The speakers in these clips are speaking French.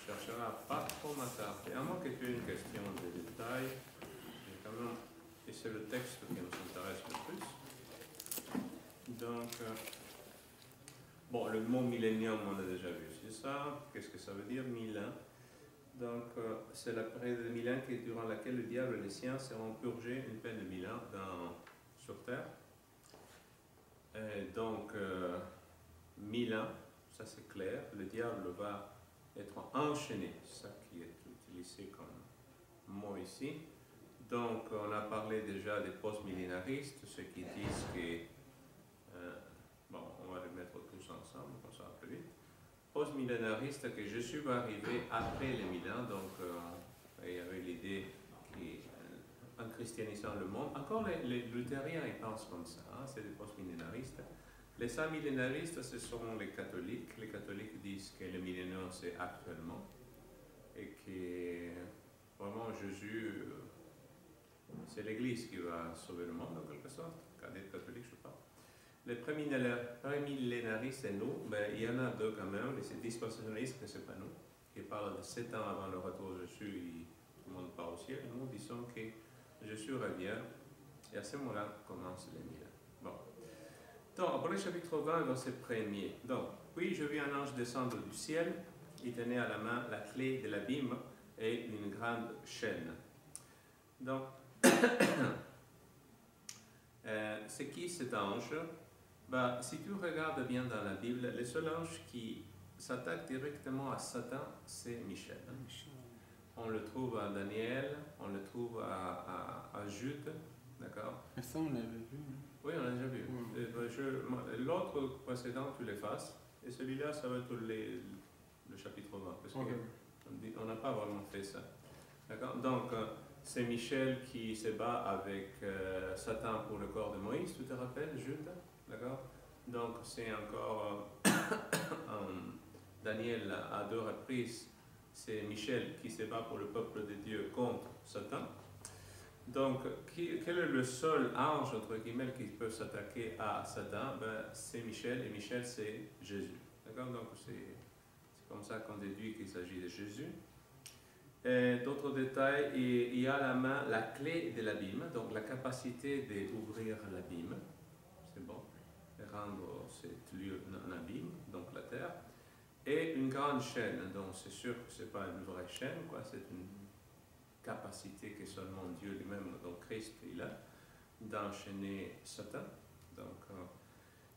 chercherai à pas trop m'attarder. À moins que tu aies une question de détail, et c'est le texte qui nous intéresse le plus. Donc, bon, le mot millénium, on l'a déjà vu, c'est ça. Qu'est-ce que ça veut dire, 1000 ans? Donc, c'est la période de 1000 ans durant laquelle le diable et les siens seront purgés une peine de 1000 ans sur terre. Et donc, 1000 ans, ça c'est clair, le diable va être enchaîné, c'est ça qui est utilisé comme mot ici. Donc, on a parlé déjà des post-millénaristes, ceux qui disent que, bon, on va les mettre tous ensemble, comme ça plus vite. Post-millénariste, que Jésus va arriver après les 1000 ans, donc il y avait l'idée qu'en christianisant le monde, encore les luthériens ils pensent comme ça, hein, c'est des post-millénaristes. Les millénaristes, ce sont les catholiques. Les catholiques disent que le millénaire c'est actuellement et que vraiment Jésus, c'est l'Église qui va sauver le monde en quelque sorte. Quand des catholiques, je sais pas. Les prémillénaristes et nous, ben, il y en a deux quand même, les dispensationnistes, que ce n'est pas nous, qui parlent de 7 ans avant le retour de Jésus et tout le monde part au ciel. Nous disons que Jésus revient et à ce moment-là commence les 1000 ans. Bon. Donc, après le chapitre 20, verset 1er. Donc, puis je vis un ange descendre du ciel, il tenait à la main la clé de l'abîme et une grande chaîne. Donc, c'est qui cet ange? Ben, si tu regardes bien dans la Bible, le seul ange qui s'attaque directement à Satan, c'est Michel. On le trouve à Daniel, on le trouve à Jude, d'accord? Mais ça, on l'avait vu. Oui, on l'a déjà vu. L'autre précédent, tu l'effaces, et celui-là, ça va être le chapitre 20, parce qu'on n'a pas vraiment fait ça. D'accord? Donc, c'est Michel qui se bat avec Satan pour le corps de Moïse, tu te rappelles, Jude? D'accord? Donc, c'est encore Daniel à 2 reprises, c'est Michel qui se bat pour le peuple de Dieu contre Satan. Donc, quel est le seul ange, entre guillemets, qui peut s'attaquer à Satan? Ben, c'est Michel, et Michel, c'est Jésus. D'accord? Donc, c'est comme ça qu'on déduit qu'il s'agit de Jésus. D'autres détails, il y a à la main la clé de l'abîme, donc la capacité d'ouvrir l'abîme. C'est bon, de rendre cet lieu un abîme, donc la terre. Et une grande chaîne, donc c'est sûr que ce n'est pas une vraie chaîne, quoi, c'est une capacité que seulement Dieu lui-même, donc Christ, il a, d'enchaîner Satan. Donc,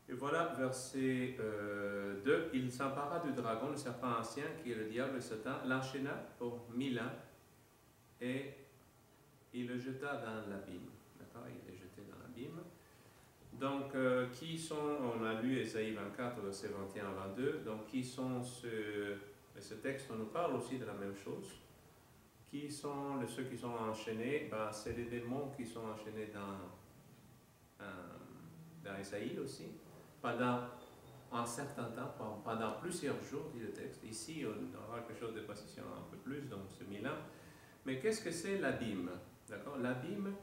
et voilà, verset 2, il s'empara du dragon, le serpent ancien, qui est le diable et Satan, l'enchaîna pour 1000 ans, et il le jeta dans l'abîme. D'accord? Il est jeté dans l'abîme. Donc, qui sont, on a lu Ésaïe 24, verset 21 à 22, donc qui sont ce texte, on nous parle aussi de la même chose. Qui sont ceux qui sont enchaînés? Ben, c'est les démons qui sont enchaînés dans Ésaïe aussi, pendant un certain temps, pendant plusieurs jours, dit le texte. Ici, on aura quelque chose de précision un peu plus, donc c'est 1000 ans. Mais qu'est-ce que c'est l'abîme? D'accord? L'abîme,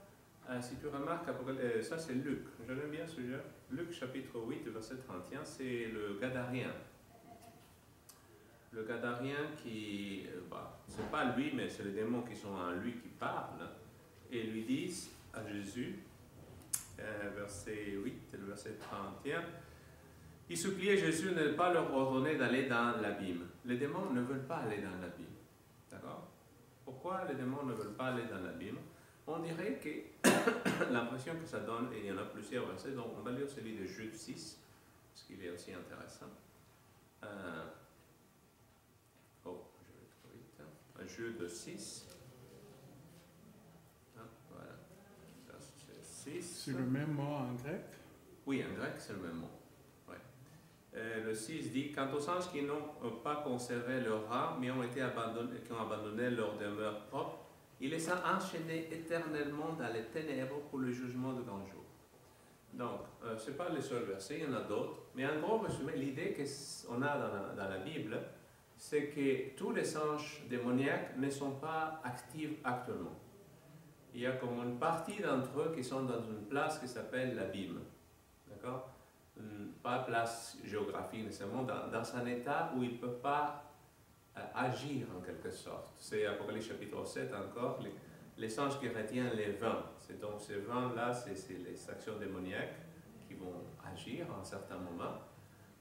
si tu remarques, ça c'est Luc, je l'aime bien celui-là. Luc chapitre 8, verset 31, c'est le Gadarien. Le Gadarien qui, c'est pas lui, mais c'est les démons qui sont en lui qui parlent, et lui disent à Jésus, verset 8, le verset 31, il suppliait Jésus de ne pas leur ordonner d'aller dans l'abîme. Les démons ne veulent pas aller dans l'abîme. D'accord? Pourquoi les démons ne veulent pas aller dans l'abîme? On dirait que l'impression que ça donne, et il y en a plusieurs versets, donc on va lire celui de Jude 6, parce qu'il est aussi intéressant. Jude 6. Voilà. C'est 6. C'est le même mot en grec? Oui, en grec, c'est le même mot. Ouais. Le 6 dit, quant aux anges qui n'ont pas conservé leur rang, mais qui ont abandonné leur demeure propre, il les a enchaînés éternellement dans les ténèbres pour le jugement de grand jour. Donc, ce n'est pas le seul verset, il y en a d'autres, mais en gros résumé, l'idée qu'on a dans la Bible, c'est que tous les anges démoniaques ne sont pas actifs actuellement. Il y a comme une partie d'entre eux qui sont dans une place qui s'appelle l'abîme. D'accord? Pas place géographique nécessairement, dans un état où ils ne peuvent pas agir en quelque sorte. C'est Apocalypse chapitre 7 encore, les anges qui retiennent les vents. Donc ces vents-là, c'est les actions démoniaques qui vont agir à un certain moment.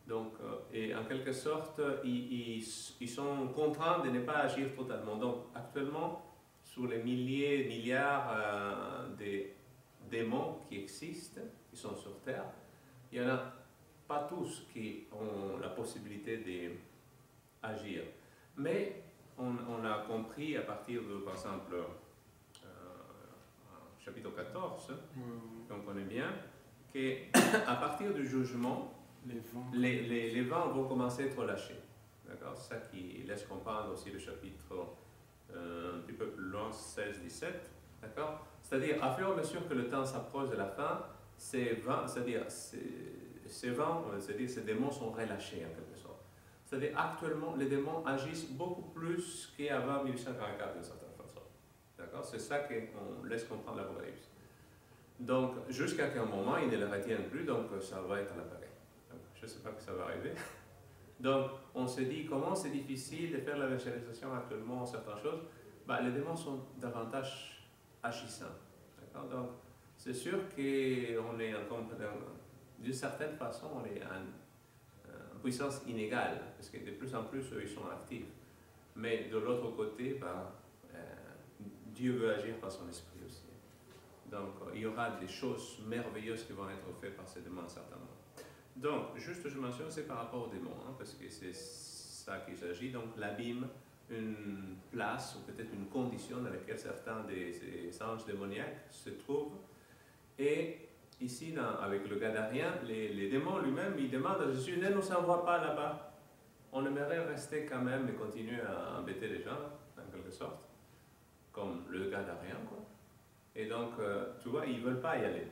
Donc, et en quelque sorte, ils sont contraints de ne pas agir totalement. Donc actuellement, sur les milliards de démons qui existent, qui sont sur Terre, il n'y en a pas tous qui ont la possibilité d'agir. Mais on a compris à partir de, par exemple, chapitre 14, qu'on connaît bien, qu'à partir du jugement, les vents vont commencer à être lâchés. D'accord? C'est ça qui laisse comprendre aussi le chapitre un petit peu plus loin, 16-17. D'accord? C'est-à-dire, à fur et à mesure que le temps s'approche de la fin, ces vents, c'est-à-dire ces démons sont relâchés en quelque sorte. C'est-à-dire, actuellement, les démons agissent beaucoup plus qu'avant 1844 d'une certaine façon. D'accord? C'est ça qu'on laisse comprendre l'Apocalypse. Donc, jusqu'à quel moment ils ne le retiennent plus, donc ça va être à l'appareil. Je ne sais pas que ça va arriver. Donc, on se dit, comment c'est difficile de faire l'évangélisation actuellement en certaines choses. Bah, les démons sont davantage agissants. Donc, c'est sûr qu'on est d'une certaine façon, on est en puissance inégale, parce que de plus en plus, eux, ils sont actifs. Mais de l'autre côté, Dieu veut agir par son esprit aussi. Donc, il y aura des choses merveilleuses qui vont être faites par ces démons certainement. Donc, juste je mentionne, c'est par rapport aux démons, parce que c'est ça qu'il s'agit. Donc, l'abîme, une place ou peut-être une condition dans laquelle certains des anges démoniaques se trouvent. Et ici, avec le Gadarien, les démons lui-même, ils demandent à Jésus, ne nous envoie pas là-bas. On aimerait rester quand même et continuer à embêter les gens, en quelque sorte, comme le Gadarien, quoi. Et donc, tu vois, ils ne veulent pas y aller.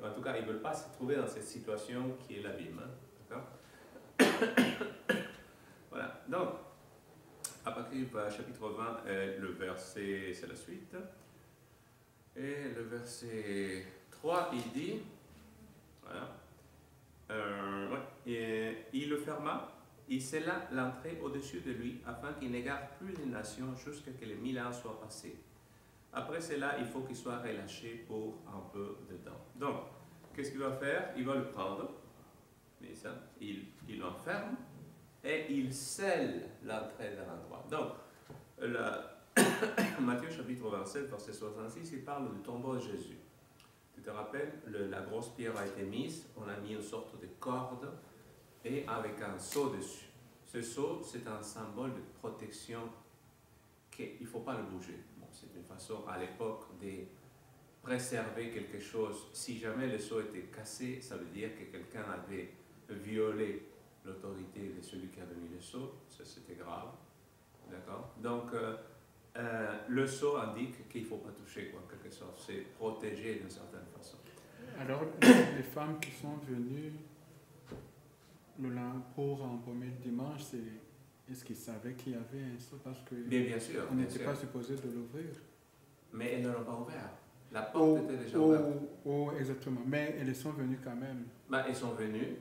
En tout cas, ils ne veulent pas se trouver dans cette situation qui est l'abîme. D'accord? Voilà. Donc, à partir du chapitre 20, le verset, c'est la suite. Et le verset 3, il dit, voilà, et il le ferma, il scella l'entrée au-dessus de lui, afin qu'il n'égare plus les nations jusqu'à ce que les 1000 ans soient passés. Après cela, il faut qu'il soit relâché pour un peu de temps. Donc, qu'est-ce qu'il va faire? Il va le prendre, mais ça, il l'enferme, et il scelle l'entrée dans l'endroit. Donc, Matthieu chapitre 27, verset 66, il parle du tombeau de Jésus. Tu te rappelles, la grosse pierre a été mise, on a mis une sorte de corde, et avec un seau dessus. Ce seau, c'est un symbole de protection qu'il ne faut pas le bouger. Bon, c'est une façon à l'époque de préserver quelque chose. Si jamais le seau était cassé, ça veut dire que quelqu'un avait violé l'autorité de celui qui avait mis le seau. Ça, c'était grave. D'accord? Donc, le seau indique qu'il ne faut pas toucher, quoi, en quelque sorte. C'est protégé d'une certaine façon. Alors, les femmes qui sont venues pour embaumer le dimanche, est-ce qu'ils savaient qu'il y avait un seau? Parce que bien sûr, on n'était pas supposé de l'ouvrir. Mais elles ne l'ont pas ouvert. La porte était déjà ouverte. Oh, exactement. Mais elles sont venues quand même. Ils sont venus,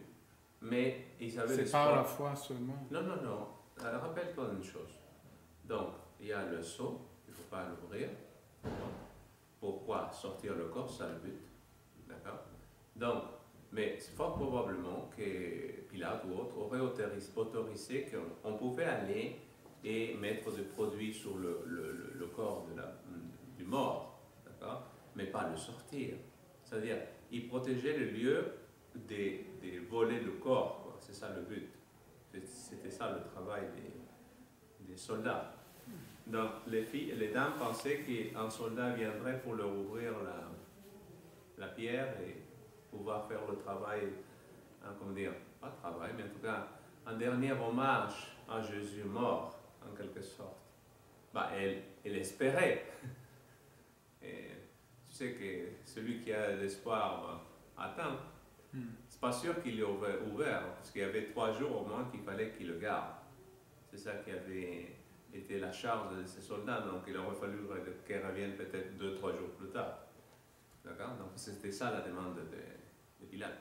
mais ils avaient C'est par la foi seulement. Non. Rappelle-toi une chose. Donc, il y a le seau, il ne faut pas l'ouvrir. Pourquoi sortir le corps, c'est le but. D'accord? Donc, mais c'est fort probablement que Pilate ou autre aurait autorisé qu'on pouvait aller et mettre des produits sur le corps du mort, d'accord? Mais pas le sortir. C'est-à-dire, il protégeait le lieu des voler le corps, quoi. C'est ça le but. C'était ça le travail des soldats. Donc, les dames pensaient qu'un soldat viendrait pour leur ouvrir la pierre et pouvoir faire le travail, comment dire, pas travail, mais en tout cas, un dernier hommage à Jésus mort, en quelque sorte. Elle espérait. Et tu sais que celui qui a l'espoir attend. C'est pas sûr qu'il l'ait ouvert, parce qu'il y avait 3 jours au moins qu'il fallait qu'il le garde. C'est ça qui avait été la charge de ces soldats, donc il aurait fallu qu'elle revienne peut-être 2-3 jours plus tard. D'accord? Donc c'était ça la demande de Pilate.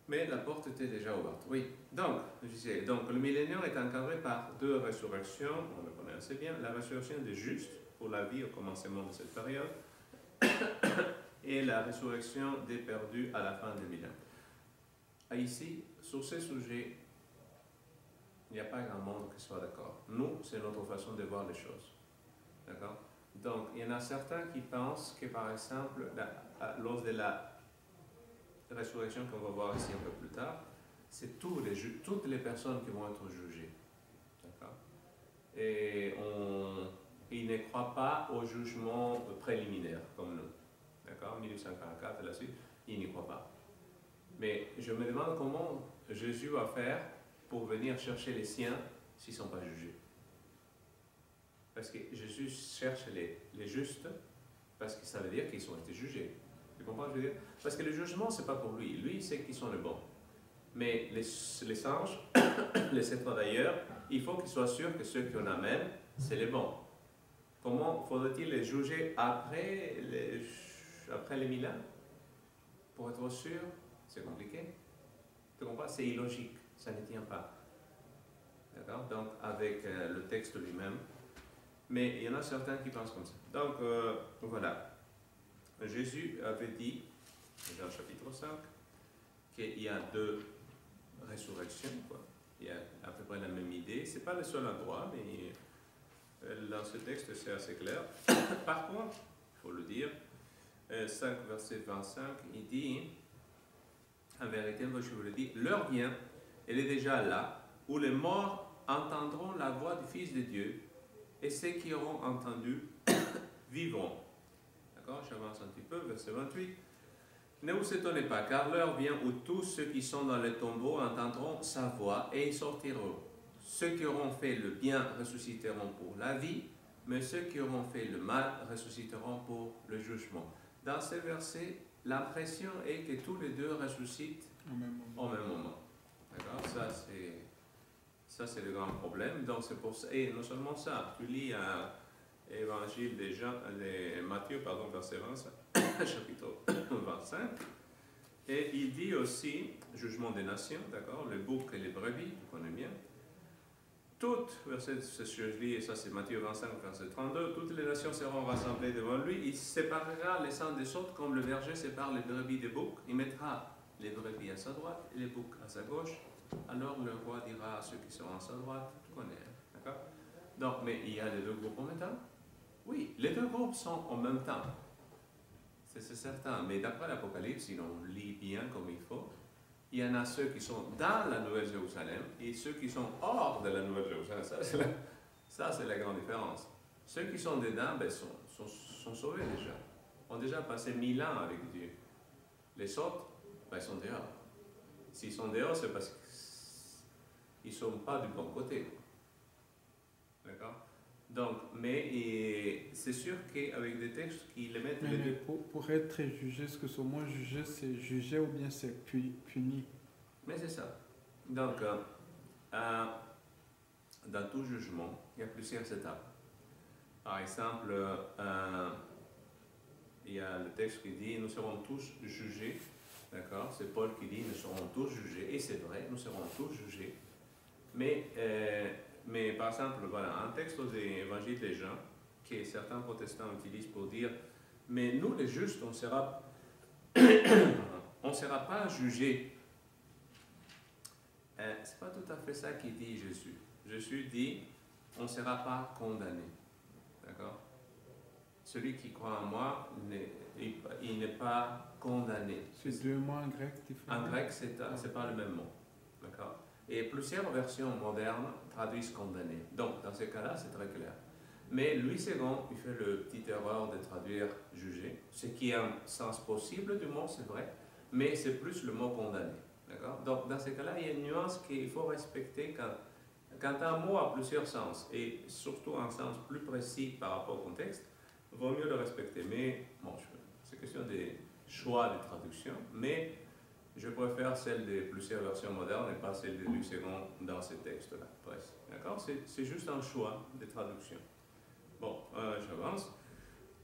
Mais la porte était déjà ouverte. Oui. Donc, je disais, donc le millénaire est encadré par deux résurrections, on le connaît assez bien. La résurrection des justes pour la vie au commencement de cette période et la résurrection des perdus à la fin des millénaires. Ici, sur ces sujets, il n'y a pas grand monde qui soit d'accord. Nous, c'est notre façon de voir les choses. D'accord? Donc, il y en a certains qui pensent que, par exemple, lors de la résurrection qu'on va voir ici un peu plus tard, c'est toutes les personnes qui vont être jugées. D'accord? Et ils ne croient pas au jugement préliminaire comme nous. D'accord? 1844 et la suite, ils n'y croient pas. Mais je me demande comment Jésus va faire pour venir chercher les siens s'ils ne sont pas jugés. Parce que Jésus cherche les justes, parce que ça veut dire qu'ils ont été jugés. Tu comprends ce que je veux dire? Parce que le jugement, ce n'est pas pour lui. Lui, il sait qu'ils sont les bons. Mais les anges, les êtres d'ailleurs, il faut qu'ils soient sûrs que ceux qu'on amène, c'est les bons. Comment faudrait-il les juger après les 1000 ans? Pour être sûr, c'est compliqué. Tu comprends? C'est illogique. Ça ne tient pas. D'accord? Donc, avec le texte lui-même. Mais il y en a certains qui pensent comme ça. Donc, voilà. Jésus avait dit, dans le chapitre 5, qu'il y a deux résurrections, quoi. Il y a à peu près la même idée. Ce n'est pas le seul endroit, mais dans ce texte, c'est assez clair. Par contre, il faut le dire, 5 verset 25, il dit, en vérité, moi je vous le dis, l'heure vient, elle est déjà là, où les morts entendront la voix du Fils de Dieu, et ceux qui auront entendu vivront. D'accord? J'avance un petit peu, verset 28. Ne vous étonnez pas, car l'heure vient où tous ceux qui sont dans les tombeaux entendront sa voix et ils sortiront. Ceux qui auront fait le bien ressusciteront pour la vie, mais ceux qui auront fait le mal ressusciteront pour le jugement. Dans ces versets, l'impression est que tous les deux ressuscitent au même moment. D'accord? Ça, c'est le grand problème. Donc, c'est pour ça. Et non seulement ça, tu lis Évangile de Matthieu, verset 25, chapitre 25, et il dit aussi, jugement des nations, d'accord, le bouc et les brebis, tu connais bien. Toutes, verset, je lis, et ça c'est Matthieu 25, verset 32, toutes les nations seront rassemblées devant lui, il séparera les uns des autres comme le berger sépare les brebis des boucs, il mettra les brebis à sa droite et les boucs à sa gauche. Alors le roi dira à ceux qui seront à sa droite, tu connais, d'accord? Donc, mais il y a les deux groupes en même temps? Oui, les deux groupes sont en même temps. C'est certain, mais d'après l'Apocalypse, si on lit bien comme il faut, il y en a ceux qui sont dans la Nouvelle Jérusalem et ceux qui sont hors de la Nouvelle Jérusalem. Ça, c'est la grande différence. Ceux qui sont dedans sont sauvés déjà. Ont déjà passé 1000 ans avec Dieu. Les autres, ils sont dehors. S'ils sont dehors, c'est parce qu'ils ne sont pas du bon côté. D'accord? Donc, mais c'est sûr qu'avec des textes qui les mettent... Mais pour être jugé, est-ce que ce mot jugé, c'est jugé ou bien c'est puni? Mais c'est ça. Donc, dans tout jugement, il y a plusieurs étapes. Par exemple, il y a le texte qui dit « Nous serons tous jugés ». D'accord? C'est Paul qui dit « Nous serons tous jugés ». Et c'est vrai, nous serons tous jugés. Mais par exemple, voilà, un texte de l'Évangile des Jean, que certains protestants utilisent pour dire « Mais nous, les justes, on ne sera pas jugés. » Ce n'est pas tout à fait ça qu'il dit Jésus. Jésus dit « On ne sera pas condamné. » D'accord? Celui qui croit en moi, il n'est pas condamné. C'est deux mots en grec différents? En grec, ce n'est pas le même mot. D'accord? Et plusieurs versions modernes traduisent condamné. Donc, dans ce cas-là, c'est très clair. Mais Louis II, il fait la petite erreur de traduire jugé, ce qui est un sens possible du mot, c'est vrai, mais c'est plus le mot condamné. D'accord? Donc, dans ce cas-là, il y a une nuance qu'il faut respecter quand un mot a plusieurs sens, et surtout un sens plus précis par rapport au contexte, il vaut mieux le respecter. Mais, bon, c'est question de choix de traduction, mais je préfère celle de plusieurs versions modernes et pas celle de Louis II dans ces textes-là, presque. D'accord? C'est juste un choix de traduction. Bon, j'avance.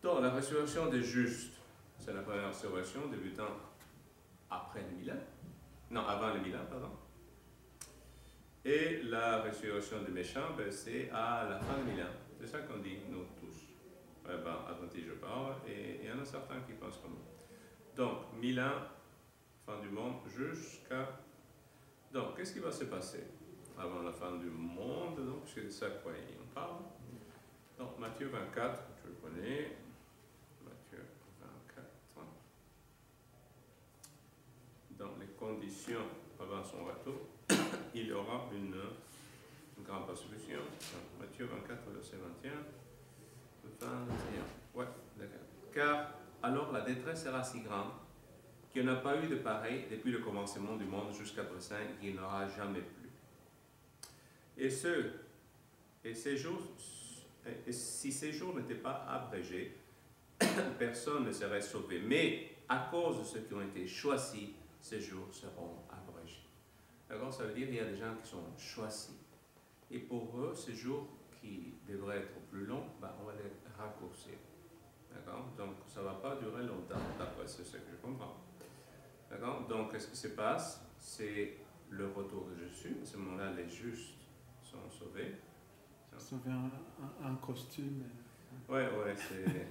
Donc, la résurrection des justes, c'est la première résurrection débutant après le 1000 ans. Non, avant les 1000 ans, pardon. Et la résurrection des méchants, ben, c'est à la fin des 1000 ans. C'est ça qu'on dit, nous tous. Attentif, je parle, et il y en a certains qui pensent comme nous. Donc, 1000 ans, fin du monde, jusqu'à... Donc, qu'est-ce qui va se passer avant la fin du monde, donc, c'est de ça quoi on parle. Donc, Matthieu 24, tu le connais. Matthieu 24. Dans les conditions avant son retour, il y aura une grande persécution. Donc, Matthieu 24, verset 21. 21. Ouais, d'accord. Car alors la détresse sera si grande qu'il n'y en a pas eu de pareil depuis le commencement du monde jusqu'à présent et qu'il n'y en aura jamais plus. Et si ces jours n'étaient pas abrégés, personne ne serait sauvé. Mais à cause de ceux qui ont été choisis, ces jours seront abrégés. D'accord, ça veut dire qu'il y a des gens qui sont choisis. Et pour eux, ces jours qui devraient être plus longs, on va les raccourcir. D'accord? Donc ça ne va pas durer longtemps, d'après ce que je comprends. D'accord? Donc qu'est-ce qui se passe? C'est le retour de Jésus. À ce moment-là, les justes sont sauvés. Sauver un costume. Ouais, c'est...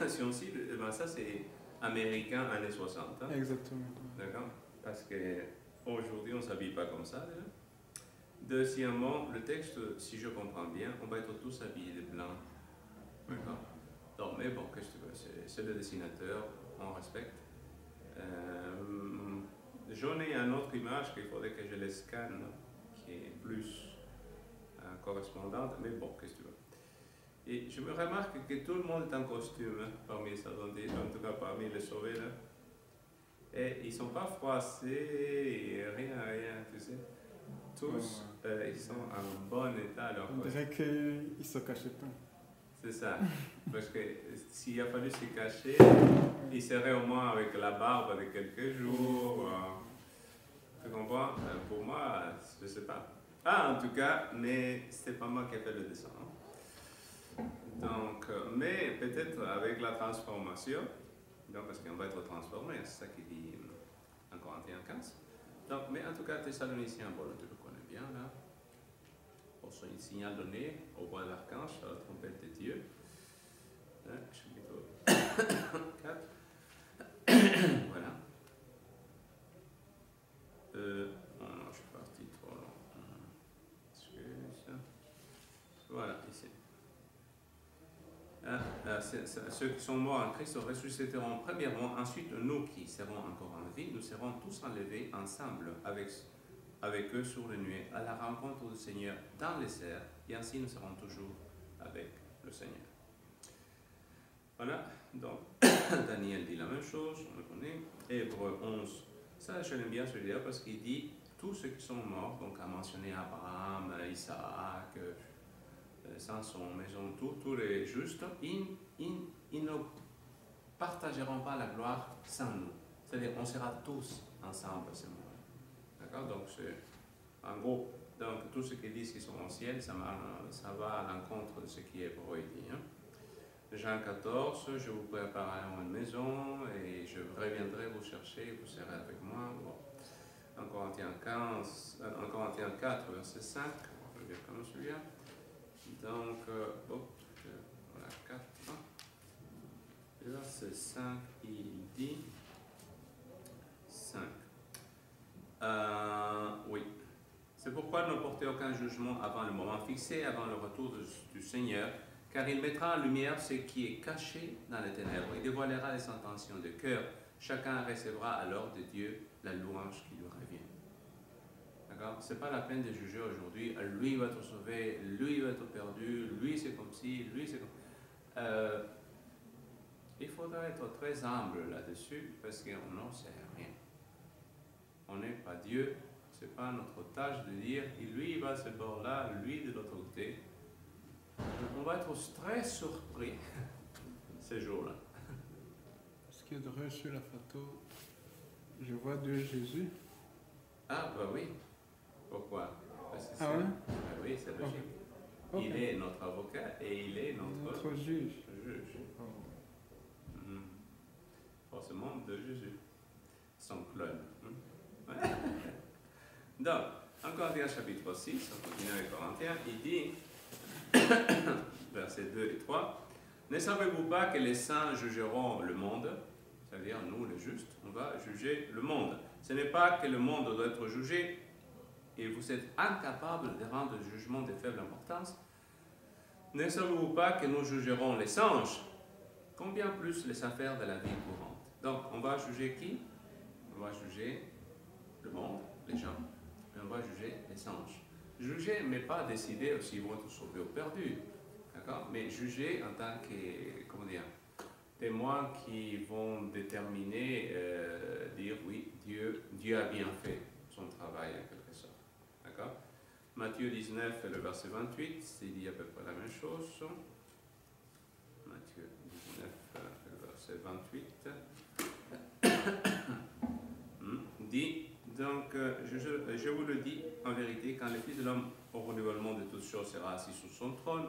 Si on cite, ça c'est américain années 60. Hein? Exactement. D'accord? Parce qu'aujourd'hui, on ne s'habille pas comme ça, déjà. Deuxièmement, le texte, si je comprends bien, on va être tous habillés de blanc. D'accord? Donc, mais bon, qu'est-ce que tu veux? C'est le dessinateur, on respecte. J'en ai une autre image qu'il faudrait que je les scanne, qui est plus correspondante, mais bon, qu'est-ce que tu veux? Et je me remarque que tout le monde est en costume parmi les adventistes, en tout cas parmi les sauvés là. Et ils ne sont pas froissés, rien, tu sais. Tous, ils sont en bon état. On dirait qu'ils ne se cachaient pas. C'est ça. Parce que s'il a fallu se cacher, ils seraient au moins avec la barbe de quelques jours. Tu comprends? Pour moi, je ne sais pas. En tout cas, mais c'est pas moi qui ai fait le dessin. Donc, mais peut-être avec la transformation, donc parce qu'on va être transformé, c'est ça qu'il dit en Corinthiens 15. Donc, mais en tout cas, Thessaloniciens, bon, tu le connais bien là. Pour son signal donné au voix de l'archange, à la trompette de Dieu. Chapitre 4. Voilà. Non, je suis parti trop long. Excuse. Voilà, ici. Ceux qui sont morts en Christ ressusciteront premièrement, ensuite nous qui serons encore en vie, nous serons tous enlevés ensemble avec eux sur les nuées à la rencontre du Seigneur dans les airs, et ainsi nous serons toujours avec le Seigneur. Voilà, donc Daniel dit la même chose, on le connaît. Hébreux 11, ça je l'aime bien celui-là parce qu'il dit tous ceux qui sont morts, donc a mentionné Abraham, Isaac, Samson, Maison, tous les justes, ils ne partageront pas la gloire sans nous. C'est-à-dire on sera tous ensemble à ce moment-là. D'accord? Donc c'est en gros, donc tout ce qu'ils disent qu'ils sont au ciel, ça va à l'encontre de ce qui est Hébreux dit. Hein? Jean 14, je vous préparerai une maison et je reviendrai vous chercher, vous serez avec moi. Bon. En Corinthiens 4, verset 5, on peut dire comme celui-là. Donc, voilà, 4. Verset 5, il dit 5. Oui. C'est pourquoi ne portez aucun jugement avant le moment fixé, avant le retour du Seigneur, car il mettra en lumière ce qui est caché dans les ténèbres. Il dévoilera les intentions de cœur. Chacun recevra alors de Dieu la louange qui lui revient. D'accord? Ce n'est pas la peine de juger aujourd'hui. Lui va être sauvé, lui va être perdu, lui c'est comme ci, lui c'est comme... il faudra être très humble là-dessus parce qu'on n'en sait rien. On n'est pas Dieu. Ce n'est pas notre tâche de dire lui il va à ce bord-là, lui de l'autre côté. On va être très surpris ces jours-là. Ce qui est drôle sur la photo, je vois deux Jésus. Ah, bah oui. Pourquoi? Parce que ah ouais? Oui, c'est logique. Okay. Il est notre avocat et il est notre juge. Forcément de Jésus. son clone. Ouais. Donc, en Corinthiens chapitre 6, on continue avec Corinthiens, il dit, versets 2 et 3, ne savez-vous pas que les saints jugeront le monde, c'est-à-dire nous les justes, on va juger le monde. Ce n'est pas que le monde doit être jugé et vous êtes incapables de rendre le jugement de faible importance. Ne savez-vous pas que nous jugerons les anges, combien plus les affaires de la vie courante. Donc on va juger qui? On va juger le monde, les gens, et on va juger les anges. Juger, mais pas décider s'ils vont être sauvés ou perdus, d'accord? Mais juger en tant que, comment dire, témoins qui vont déterminer, dire oui, Dieu a bien fait son travail en quelque sorte, d'accord? Matthieu 19, le verset 28, c'est dit à peu près la même chose. Matthieu 19, le verset 28, dit, donc, je vous le dis en vérité, quand le Fils de l'homme au renouvellement de toutes choses sera assis sur son trône,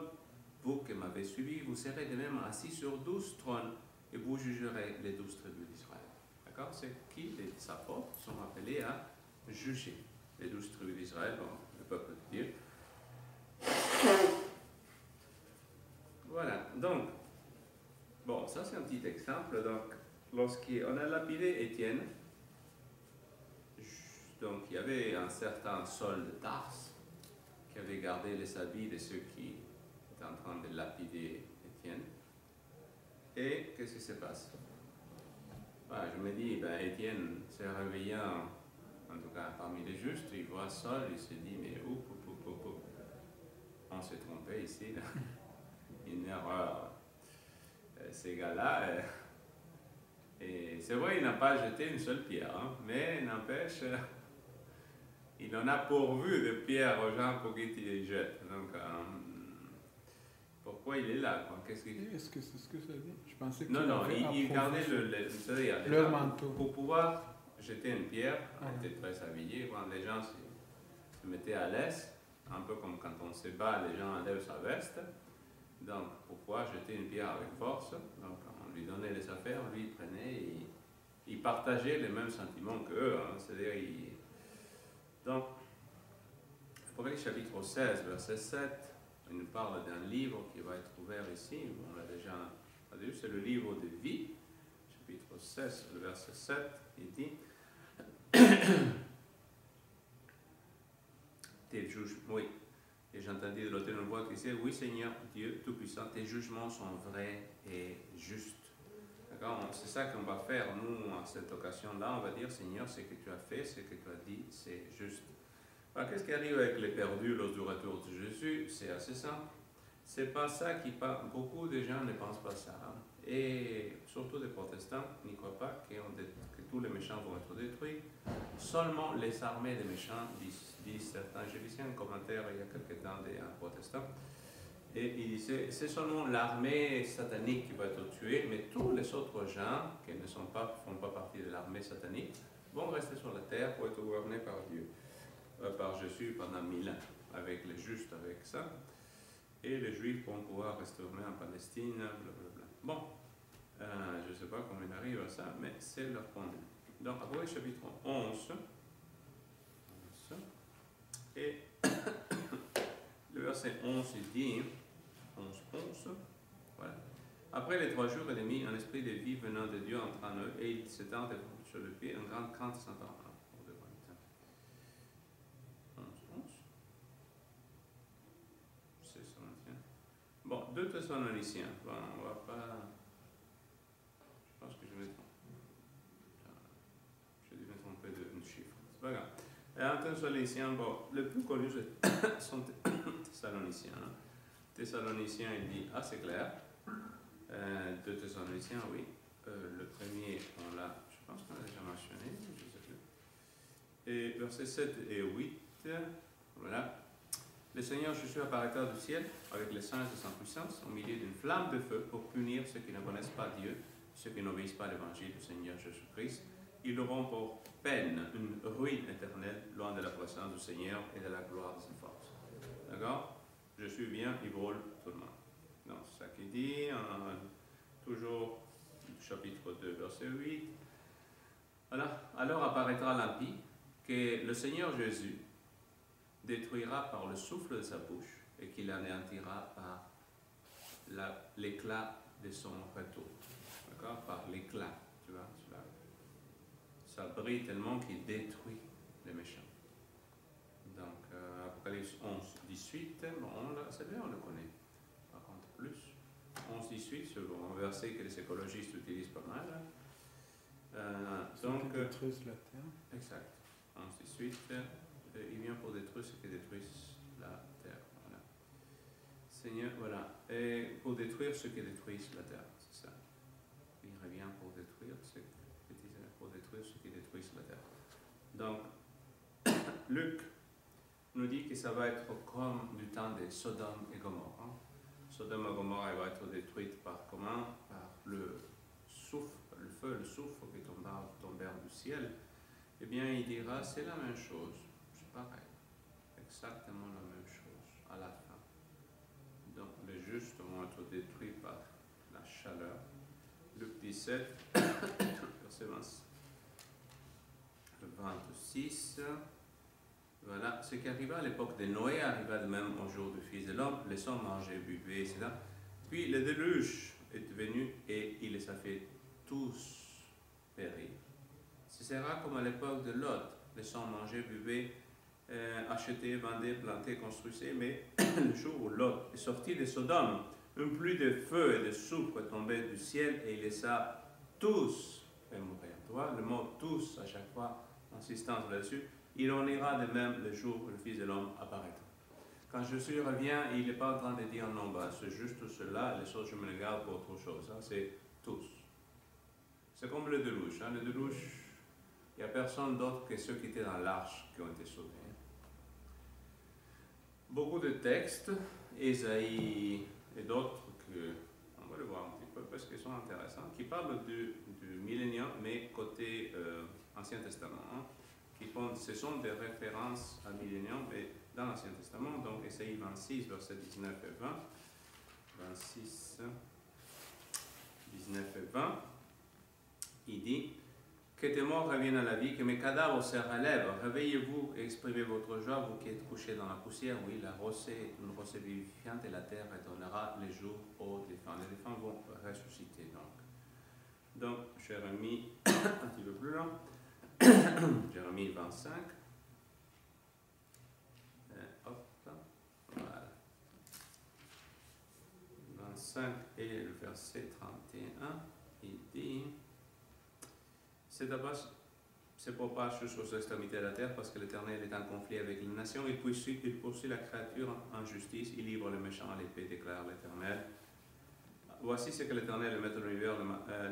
vous qui m'avez suivi, vous serez de même assis sur 12 trônes et vous jugerez les 12 tribus d'Israël. D'accord? C'est qui les apôtres sont appelés à juger les 12 tribus d'Israël, bon, le peuple de Dieu. Voilà, donc, bon, ça c'est un petit exemple. Donc, lorsqu'on a lapidé Étienne, donc il y avait un certain Saul de Tarse qui avait gardé les habits de ceux qui étaient en train de lapider Étienne. Et qu'est-ce qui se passe? Je me dis, Étienne s'est réveillé, en tout cas parmi les justes, il voit Saul, il se dit, mais on s'est trompé ici, là. Une erreur. Ces gars-là, et c'est vrai, il n'a pas jeté une seule pierre, hein, mais n'empêche, il en a pourvu de pierres aux gens pour qu'ils les jettent. Donc, pourquoi il est là, quoi? Qu'est-ce qu'il... Est-ce que c'est ce que ça dit? Je pensais qu'il Non, avait il gardait le manteau. pour pouvoir jeter une pierre, il était très habillé, quand les gens se mettaient à l'aise, un peu comme quand on se bat, les gens enlèvent sa veste. Donc, pour pouvoir jeter une pierre avec force, donc on lui donnait les affaires, lui il prenait et il partageait les mêmes sentiments qu'eux, hein, c'est-à-dire donc, Apocalypse chapitre 16, verset 7, il nous parle d'un livre qui va être ouvert ici, on l'a déjà vu, c'est le livre de vie, chapitre 16, le verset 7, il dit tes jugements, oui, et j'entendis de l'autel une voix qui disait, oui Seigneur Dieu Tout-Puissant, tes jugements sont vrais et justes. D'accord? C'est ça qu'on va faire, nous, à cette occasion-là, on va dire, Seigneur, ce que tu as fait, ce que tu as dit, c'est juste. Alors, qu'est-ce qui arrive avec les perdus lors du retour de Jésus? C'est assez simple. C'est pas ça qui parle. Beaucoup de gens ne pensent pas ça. Hein. Et surtout des protestants n'y croient pas que tous les méchants vont être détruits. Seulement les armées des méchants, disent certains. J'ai lu un commentaire il y a quelques temps d'un protestant. Et il disait, c'est seulement l'armée satanique qui va être tuée, mais tous les autres gens qui ne font pas partie de l'armée satanique vont rester sur la terre pour être gouvernés par Dieu, par Jésus pendant 1000 ans, avec les justes, avec ça. Et les Juifs vont pouvoir retourner en Palestine, blablabla. Bon, je ne sais pas comment il arrive à ça, mais c'est leur point de vue. Donc, après le chapitre 11, et le verset 11, il dit, 11, voilà. Après les 3 jours et demi, un esprit de vie venant de Dieu entre en eux, et il s'étend sur le pied, un grand crainte s'entend. 11. C'est ça, tiens. Bon, 2 Thessaloniciens. Bon, on va pas. Je pense que je vais tromper de chiffre. C'est pas grave. En Thessaloniciens, bon, le plus connu sont Thessaloniciens. Hein. Thessaloniciens, il dit assez clair. 2 Thessaloniciens, oui. Le premier, on l'a, je pense qu'on l'a déjà mentionné, je ne sais plus. Et versets 7 et 8, voilà. Le Seigneur Jésus apparaîtra du ciel avec les singes de sa puissance au milieu d'une flamme de feu pour punir ceux qui ne connaissent pas Dieu, ceux qui n'obéissent pas à l'évangile du Seigneur Jésus-Christ. Ils auront pour peine une ruine éternelle loin de la présence du Seigneur et de la gloire de sa force. D'accord? Jésus vient, il brûle tout le monde. Donc, c'est ça qu'il dit, toujours chapitre 2, verset 8. Voilà. Alors apparaîtra l'impie que le Seigneur Jésus détruira par le souffle de sa bouche et qu'il anéantira par l'éclat de son retour. D'accord? Par l'éclat, tu vois. Ça brille tellement qu'il détruit les méchants. Donc, Apocalypse 11, 18, bon, celui-là on le connaît, par contre plus. 11, 18, c'est un verset que les écologistes utilisent pas mal. Donc, détruisent la terre. Exact. 11, 18, il vient pour détruire ce qui détruisent la terre. Voilà. Seigneur, voilà. Et pour détruire ce qui détruisent la terre, c'est ça. Il revient pour détruire ce qui détruisent la terre. Donc, Luc nous dit que ça va être comme du temps de Sodome et Gomorrhe. Hein. Sodome et Gomorrhe va être détruite par comment? Par le soufre, le feu, le soufre qui tombèrent du ciel. Eh bien, il dira, c'est la même chose, c'est pareil, exactement la même chose à la fin. Donc, les justes vont être détruits par la chaleur. Luc 17, verset 26. Voilà, ce qui arriva à l'époque de Noé arriva de même au jour du Fils de l'homme, les hommes mangeaient, buvaient, etc. Puis le déluge est venu et il les a fait tous périr. Ce sera comme à l'époque de Lot, les hommes mangeaient, buvaient, achetaient, vendaient, plantaient, construisaient, mais le jour où Lot est sorti de Sodome, une pluie de feu et de soufre est tombée du ciel et il les a tous fait mourir. Tu vois, le mot tous à chaque fois, insistance là-dessus. Il en ira de même le jour où le Fils de l'homme apparaîtra. Quand Jésus revient, il n'est pas en train de dire non, bah, c'est juste cela, les autres je me les garde pour autre chose. Hein, c'est tous. C'est comme le déluge. Hein, le déluge, il n'y a personne d'autre que ceux qui étaient dans l'arche qui ont été sauvés. Beaucoup de textes, Ésaïe et d'autres, on va le voir un petit peu parce qu'ils sont intéressants, qui parlent du millénium, mais côté Ancien Testament. Hein. Ce sont des références à millénium mais dans l'Ancien Testament, donc Ésaïe 26, versets 19 et 20. 26, 19 et 20, il dit que tes morts reviennent à la vie, que mes cadavres se relèvent. Réveillez-vous et exprimez votre joie, vous qui êtes couchés dans la poussière. Oui, la rosée est une rosée vivifiante et la terre redonnera les jours aux défunts. Les défunts vont ressusciter donc Jérémie, un petit peu plus loin. Jérémie 25. Hop, voilà. 25 et le verset 31, il dit c'est pour pas jusqu'aux extrémités de la terre, parce que l'Éternel est en conflit avec les nations, il poursuit la créature en justice, il livre le méchant à l'épée, déclare l'Éternel. Voici ce que l'Éternel, le Maître de l'univers,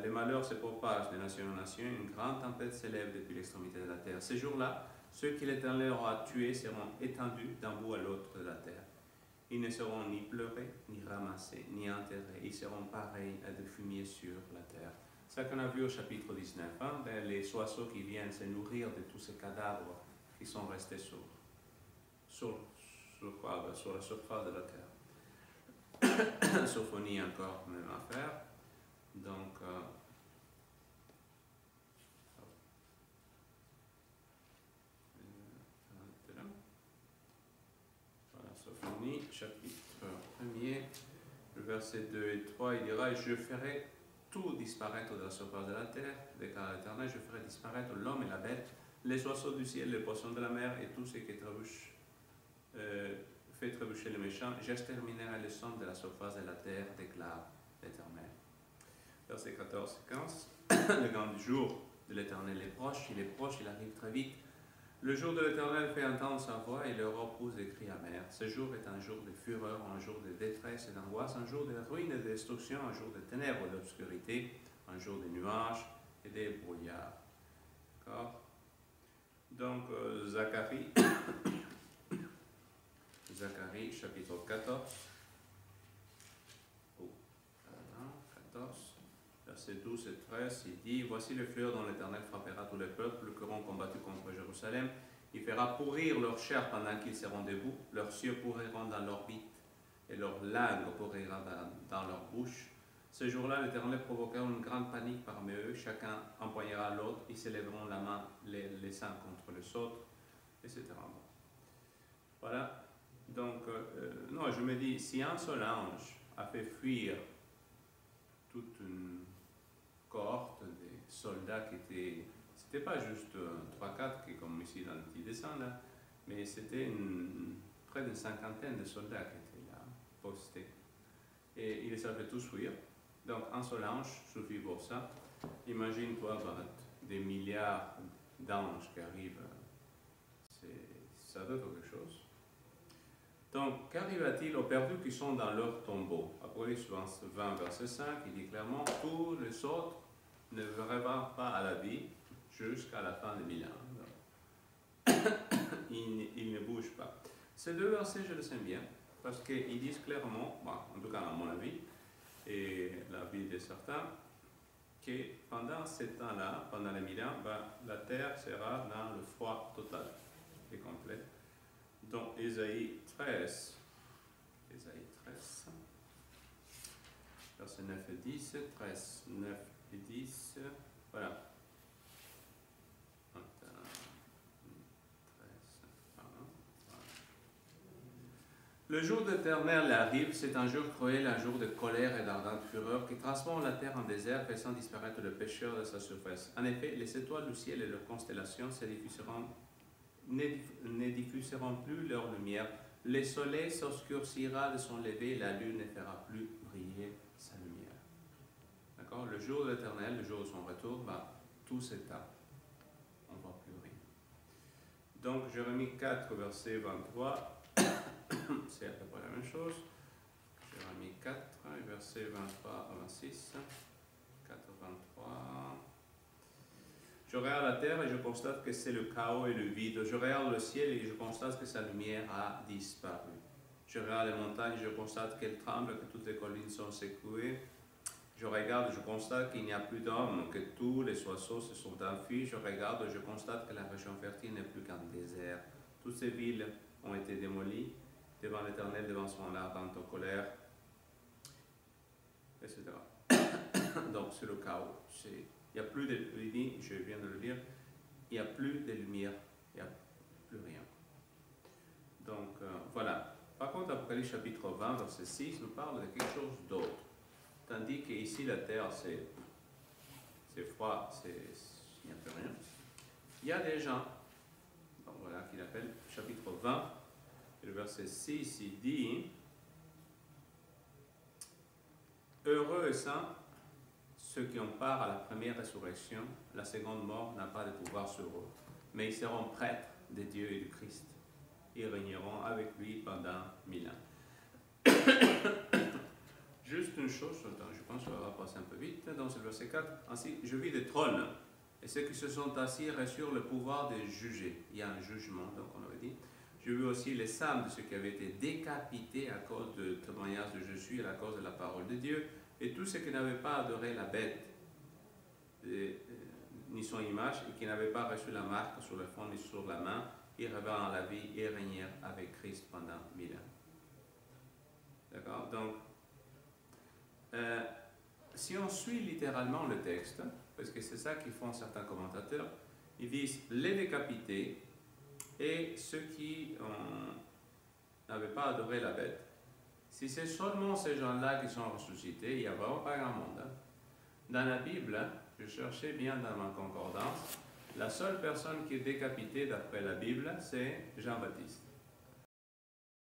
les malheurs se propagent de nation en nation, une grande tempête s'élève depuis l'extrémité de la terre. Ces jours-là, ceux qui l'Éternel aura tués seront étendus d'un bout à l'autre de la terre. Ils ne seront ni pleurés, ni ramassés, ni enterrés. Ils seront pareils à des fumiers sur la terre. C'est ce qu'on a vu au chapitre 19, hein, les oiseaux qui viennent se nourrir de tous ces cadavres qui sont restés sur la surface de la terre. Sophonie encore, même affaire. Donc, voilà, Sophonie, chapitre 1er, le verset 2 et 3, il dira, je ferai tout disparaître de la surface de la terre, déclare l'Éternel, je ferai disparaître l'homme et la bête, les oiseaux du ciel, les poissons de la mer et tout ce qui trébuche. Fait trébucher les méchants, j'exterminerai le sang de la surface de la terre, déclare l'Éternel. Verset 14 et 15. Le grand jour de l'Éternel est proche, il arrive très vite. Le jour de l'Éternel fait entendre sa voix et l'Europe pousse des cris amers. Ce jour est un jour de fureur, un jour de détresse et d'angoisse, un jour de ruine et de destruction, un jour de ténèbres et d'obscurité, un jour de nuages et des brouillards. D'accord? Donc, Zacharie, chapitre 14. 14, versets 12 et 13, il dit, voici le feu dont l'Éternel frappera tous les peuples qui auront combattu contre Jérusalem. Il fera pourrir leur chair pendant qu'ils seront debout, leurs cieux pourriront dans l'orbite et leur langue pourrira dans leur bouche. Ce jour-là, l'Éternel provoquera une grande panique parmi eux. Chacun empoignera l'autre. Ils s'élèveront la main les uns contre les autres, etc. Bon. Voilà. Donc, non, je me dis, si un seul ange a fait fuir toute une cohorte de soldats qui étaient... C'était pas juste 3-4 qui comme ici dans le petit dessin là, mais c'était près d'une cinquantaine de soldats qui étaient là, postés. Et ils les avaient tous fuir. Donc un seul ange suffit pour ça. Imagine-toi des milliards d'anges qui arrivent. Ça doit être quelque chose. Donc, qu'arriva-t-il aux perdus qui sont dans leur tombeau? Apocalypse 20, verset 5, il dit clairement, tous les autres ne revinrent pas à la vie jusqu'à la fin des 1000 ans. Ils ne bougent pas. Ces deux versets, je les aime bien, parce qu'ils disent clairement, bon, en tout cas à mon avis, et l'avis de certains, que pendant ces temps-là, pendant les 1000 ans, la terre sera dans le froid total et complet. Donc, Ésaïe 13, versets 9 et 10, 13, 9 et 10, voilà. Le jour de l'Éternel arrive, c'est un jour cruel, un jour de colère et d'ardente fureur qui transforme la terre en désert, faisant disparaître le pécheur de sa surface. En effet, les étoiles du ciel et leurs constellations ne diffuseront plus leur lumière. Le soleil s'obscurcira de son lever et la lune ne fera plus briller sa lumière. D'accord? Le jour de l'Éternel, le jour de son retour, tout s'éteint. On ne voit plus rien. Donc, Jérémie 4, verset 23. C'est à peu près la même chose. Jérémie 4, verset 23 à 26. 4, 23. Je regarde la terre et je constate que c'est le chaos et le vide. Je regarde le ciel et je constate que sa lumière a disparu. Je regarde les montagnes et je constate qu'elles tremblent, que toutes les collines sont secouées. Je regarde et je constate qu'il n'y a plus d'hommes, que tous les oiseaux se sont enfuis. Je regarde et je constate que la région fertile n'est plus qu'un désert. Toutes ces villes ont été démolies devant l'Éternel, devant son ardente colère, etc. Donc c'est le chaos. Il n'y a plus de, je viens de le dire, il n'y a plus de lumière, il n'y a plus rien. Donc voilà. Par contre, Apocalypse chapitre 20, verset 6, nous parle de quelque chose d'autre. Tandis qu'ici, la terre, c'est froid, il n'y a plus rien. Il y a des gens, donc voilà, qu'il appelle chapitre 20, et le verset 6, il dit, heureux et saints ceux qui ont part à la première résurrection, la seconde mort n'a pas de pouvoir sur eux, mais ils seront prêtres de Dieu et du Christ. Ils régneront avec lui pendant 1000 ans. Juste une chose, je pense qu'on va passer un peu vite, dans le verset 4, ainsi, je vis des trônes, et ceux qui se sont assis reçurent le pouvoir de juger. Il y a un jugement, donc on avait dit. Je vis aussi les âmes de ceux qui avaient été décapités à cause du témoignage de Jésus et à cause de la parole de Dieu, et tous ceux qui n'avaient pas adoré la bête, ni son image, et qui n'avaient pas reçu la marque sur le front ni sur la main, ils revinrent à la vie et régnèrent avec Christ pendant 1000 ans. D'accord? Donc, si on suit littéralement le texte, parce que c'est ça qu'ils font certains commentateurs, ils disent les décapités et ceux qui n'avaient pas adoré la bête. Si c'est seulement ces gens-là qui sont ressuscités, il n'y a vraiment pas grand monde. Hein. Dans la Bible, je cherchais bien dans ma concordance, la seule personne qui est décapitée d'après la Bible, c'est Jean-Baptiste.